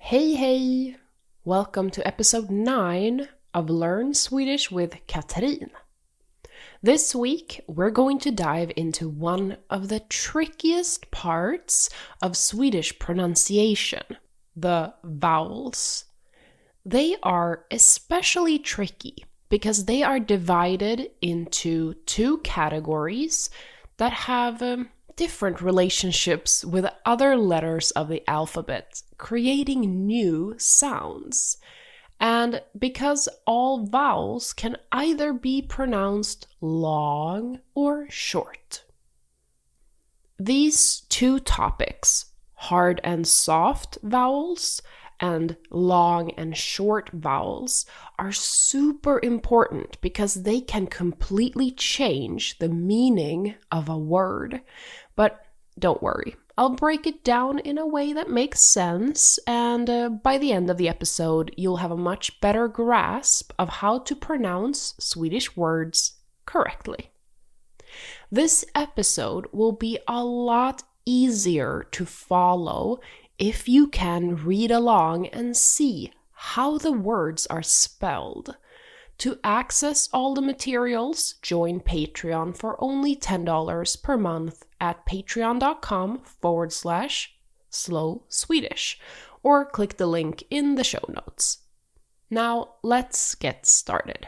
Hey, hey! Welcome to episode 9 of Learn Swedish with Katrin. This week, we're going to dive into one of the trickiest parts of Swedish pronunciation, the vowels. They are especially tricky because they are divided into two categories that have different relationships with other letters of the alphabet, creating new sounds. And because all vowels can either be pronounced long or short. These two topics, hard and soft vowels and long and short vowels, are super important because they can completely change the meaning of a word. But don't worry, I'll break it down in a way that makes sense, and by the end of the episode, you'll have a much better grasp of how to pronounce Swedish words correctly. This episode will be a lot easier to follow if you can read along and see how the words are spelled. To access all the materials, join Patreon for only $10 per month at patreon.com/Slow Swedish, or click the link in the show notes. Now, let's get started.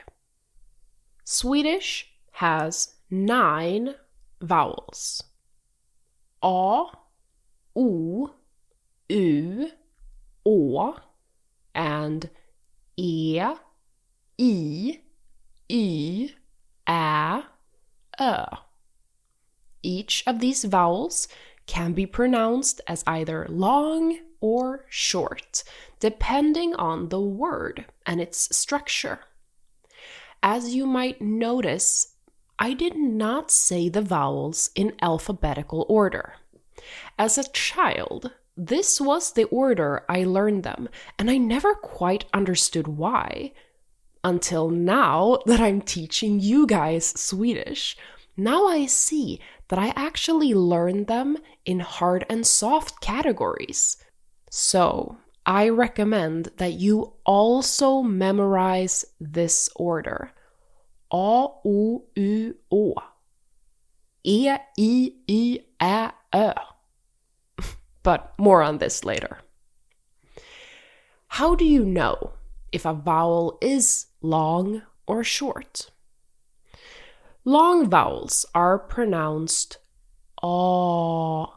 Swedish has 9 vowels. A, O, U, Å, and E, I, Y, Ä, Ö. Each of these vowels can be pronounced as either long or short, depending on the word and its structure. As you might notice, I did not say the vowels in alphabetical order. As a child, this was the order I learned them, and I never quite understood why. Until now that I'm teaching you guys Swedish. Now I see that I actually learned them in hard and soft categories. So, I recommend that you also memorize this order. A, O, U, Å. E, I, Y, Ä, Ö. But more on this later. How do you know if a vowel is long or short? Long vowels are pronounced A,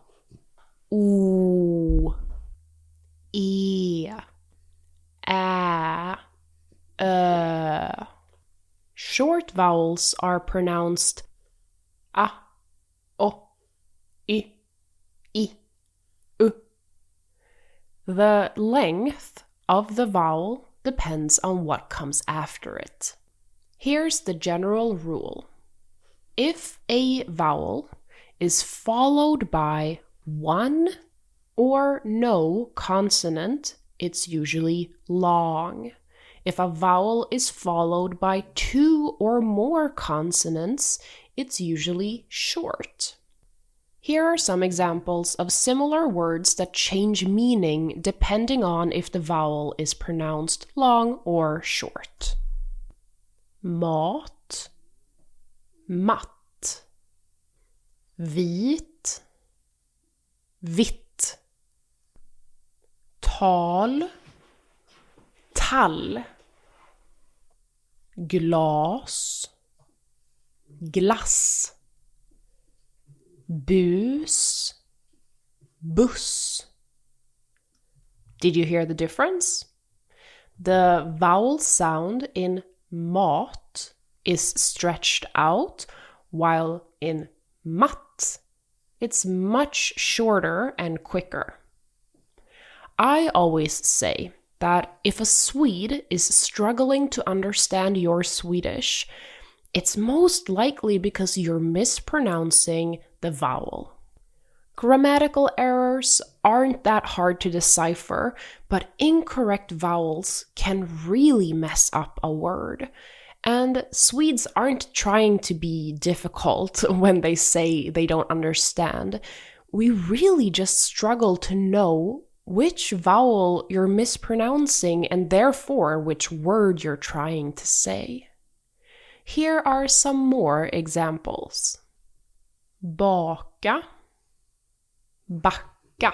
O, E, Ä, Ö. Short vowels are pronounced A, O, I, U. The length of the vowel depends on what comes after it. Here's the general rule. If a vowel is followed by one or no consonant, it's usually long. If a vowel is followed by 2 or more consonants, it's usually short. Here are some examples of similar words that change meaning depending on if the vowel is pronounced long or short. Mat, matt. Vit, vitt. Tal, tall. Glas, glass. Bus, buss. Did you hear the difference? The vowel sound in mat is stretched out, while in matt, it's much shorter and quicker. I always say that if a Swede is struggling to understand your Swedish, it's most likely because you're mispronouncing the vowel. Grammatical errors aren't that hard to decipher, but incorrect vowels can really mess up a word. And Swedes aren't trying to be difficult when they say they don't understand. We really just struggle to know which vowel you're mispronouncing and therefore which word you're trying to say. Here are some more examples. Baka, backa.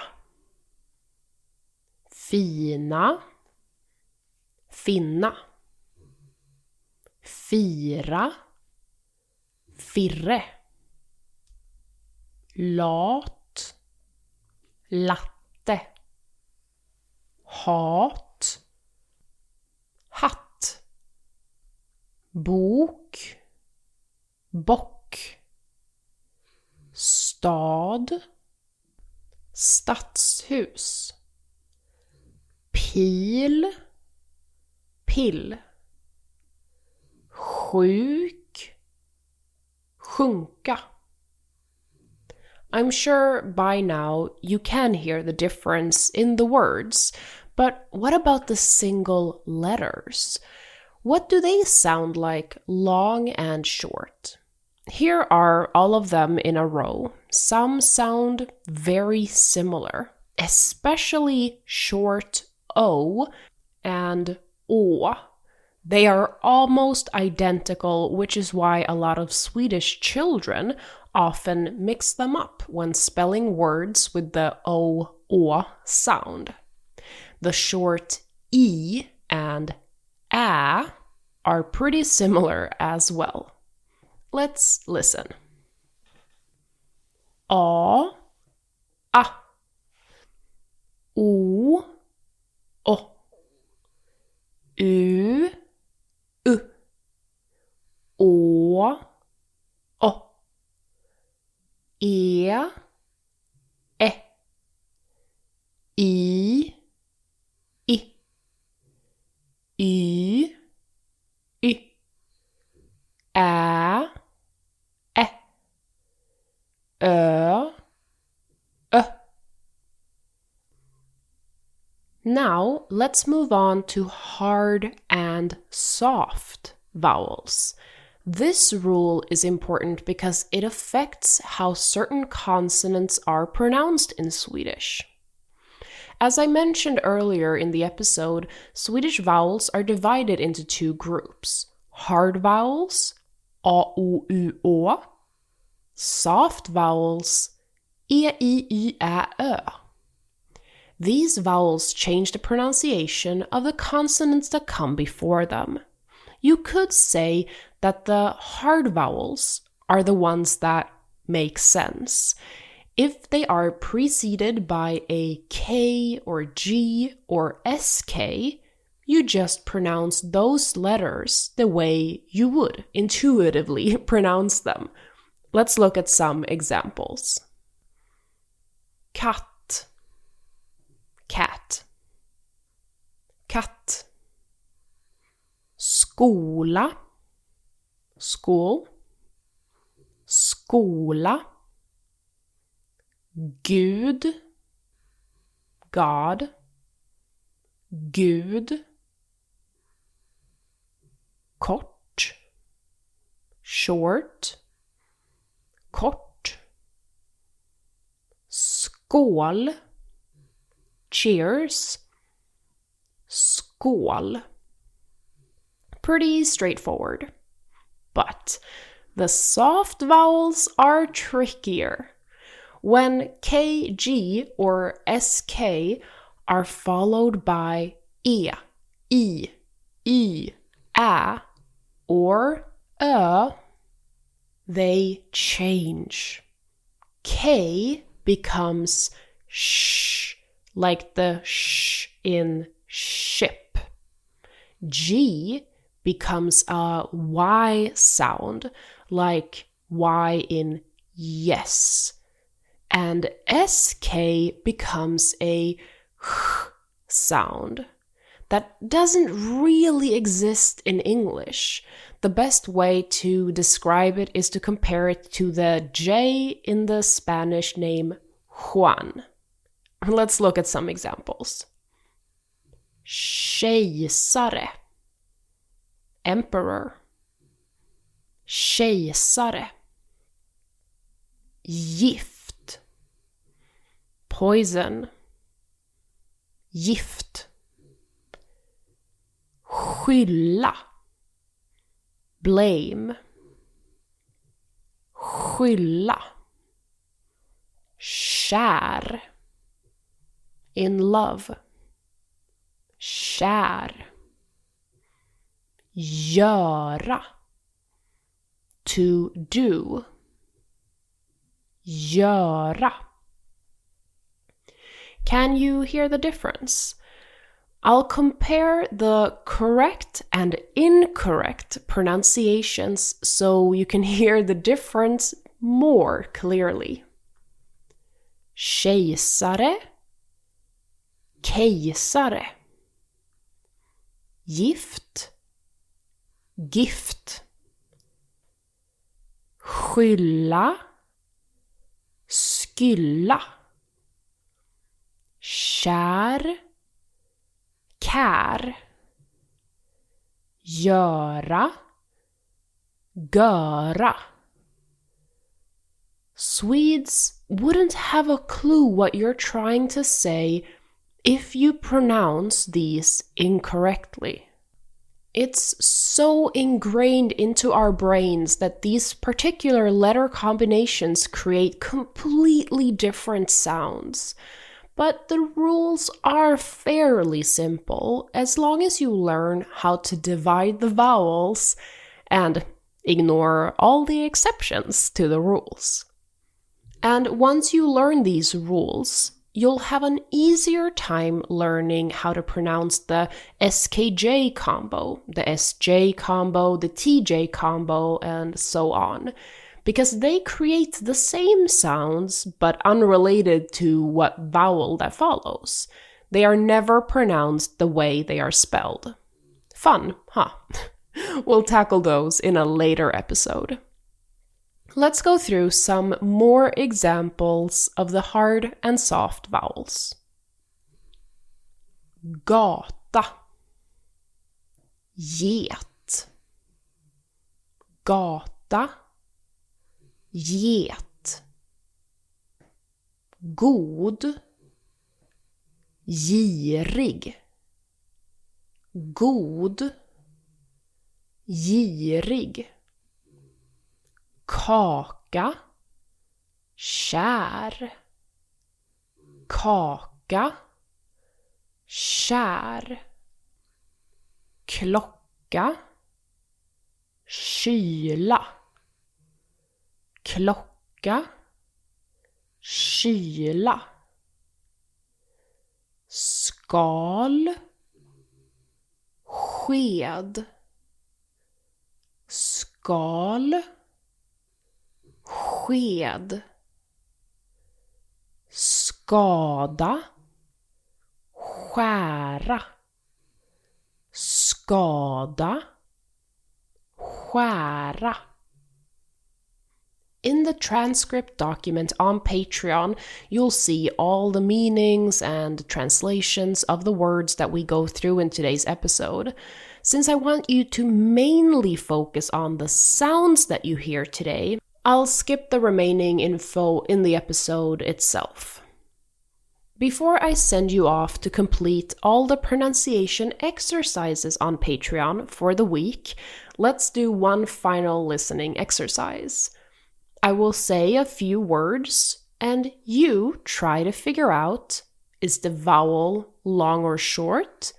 Fina, finna. Fira, firre. Lat, latte. Hat, hatt. Bok, bock. Stad, stadshus. Pil, pill. Sjuk, sjunka. I'm sure by now you can hear the difference in the words, but what about the single letters? What do they sound like, long and short? Here are all of them in a row. Some sound very similar, especially short O and Å. They are almost identical, which is why a lot of Swedish children often mix them up when spelling words with the O-Å sound. The short E and Ä are pretty similar as well. Let's listen. A, A. O, Å. U, U. Å, Å. E, E. I, I. Y, Y. Ä, Ä. Ö, Ö. Now, let's move on to hard and soft vowels. This rule is important because it affects how certain consonants are pronounced in Swedish. As I mentioned earlier in the episode, Swedish vowels are divided into two groups. Hard vowels, A, O, U, Å. Soft vowels, E, I, Y, Ä, Ö. These vowels change the pronunciation of the consonants that come before them. You could say that the hard vowels are the ones that make sense. If they are preceded by a K or G or SK, you just pronounce those letters the way you would intuitively pronounce them. Let's look at some examples. Katt, cat. Katt. Skola, school. Skola. Gud, God. Gud. Kort, short. Kort. Skål, cheers. Skål. Pretty straightforward. But the soft vowels are trickier. When K, G, or SK are followed by E, I, Y, Ä, or Ö, they change. K becomes sh, like the sh in ship. G becomes a Y sound, like Y in yes. And SK becomes a h sound. That doesn't really exist in English. The best way to describe it is to compare it to the J in the Spanish name Juan. Let's look at some examples. Kejsare, emperor. Kejsare. Gift, poison. gift. Skylla, blame. Skylla, kär. In love, kär. Göra, to do. Göra. Can you hear the difference? I'll compare the correct and incorrect pronunciations so you can hear the difference more clearly. Kejsare, kejsare. Gift, gift. Skylla, skylla. Kär, kär. Göra, göra. Swedes wouldn't have a clue what you're trying to say if you pronounce these incorrectly. It's so ingrained into our brains that these particular letter combinations create completely different sounds. But the rules are fairly simple as long as you learn how to divide the vowels and ignore all the exceptions to the rules. And once you learn these rules, you'll have an easier time learning how to pronounce the SKJ combo, the SJ combo, the TJ combo, and so on, because they create the same sounds but unrelated to what vowel that follows. They are never pronounced the way they are spelled. Fun, huh? We'll tackle those in a later episode. Let's go through some more examples of the hard and soft vowels. Gata. Get. Gata. Get. God. Girig. God. Girig. Kaka, kär. Kaka, kär. Klocka, kyla. Klocka, kyla. Skal, sked. Skal, sked. Skada, skära. Skada, skära. In the transcript document on Patreon, you'll see all the meanings and translations of the words that we go through in today's episode. Since I want you to mainly focus on the sounds that you hear today, I'll skip the remaining info in the episode itself. Before I send you off to complete all the pronunciation exercises on Patreon for the week, let's do one final listening exercise. I will say a few words, and you try to figure out, is the vowel long or short?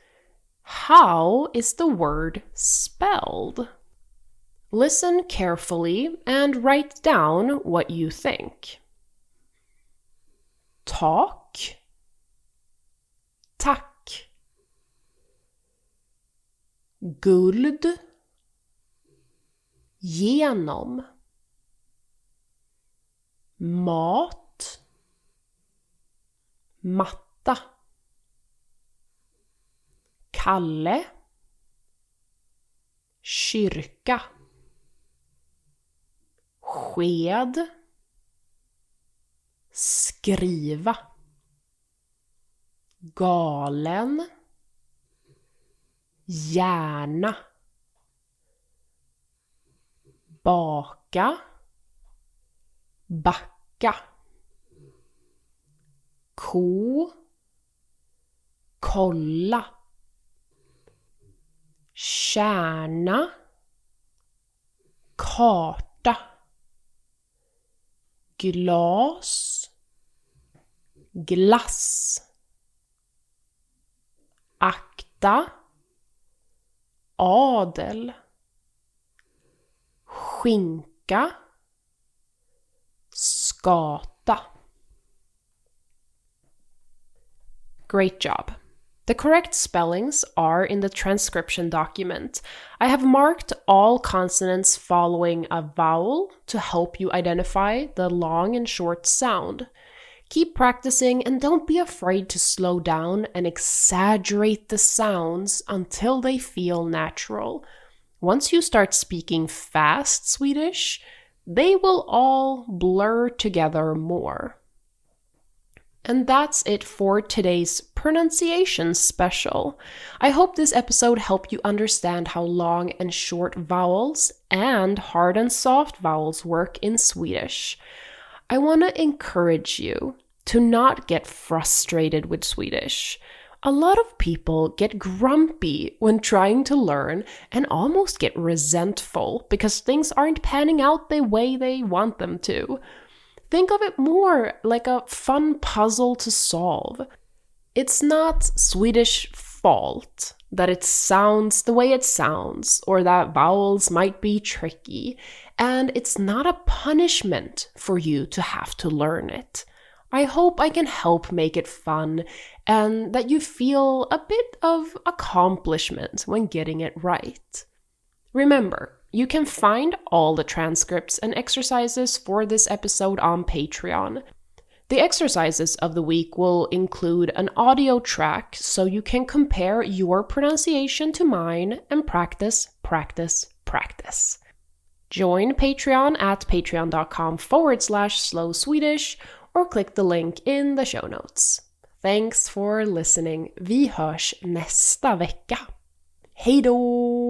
How is the word spelled? Listen carefully and write down what you think. Tak. Tack. Guld. Genom. Mat. Matta. Kalle. Kyrka. Sked. Skriva. Galen. Hjärna. Baka. Backa. Ko. kolla, kärna, karta, glas, glass, akta, adel, skinka, skata. Great job. The correct spellings are in the transcription document. I have marked all consonants following a vowel to help you identify the long and short sound. Keep practicing and don't be afraid to slow down and exaggerate the sounds until they feel natural. Once you start speaking fast Swedish, they will all blur together more. And that's it for today's pronunciation special. I hope this episode helped you understand how long and short vowels and hard and soft vowels work in Swedish. I want to encourage you to not get frustrated with Swedish. A lot of people get grumpy when trying to learn and almost get resentful because things aren't panning out the way they want them to. Think of it more like a fun puzzle to solve. It's not Swedish fault that it sounds the way it sounds or that vowels might be tricky, and it's not a punishment for you to have to learn it. I hope I can help make it fun and that you feel a bit of accomplishment when getting it right. Remember, you can find all the transcripts and exercises for this episode on Patreon. The exercises of the week will include an audio track so you can compare your pronunciation to mine and practice, practice, practice. Join Patreon at patreon.com/slowswedish or click the link in the show notes. Thanks for listening. Vi hörs nästa vecka. Hej då!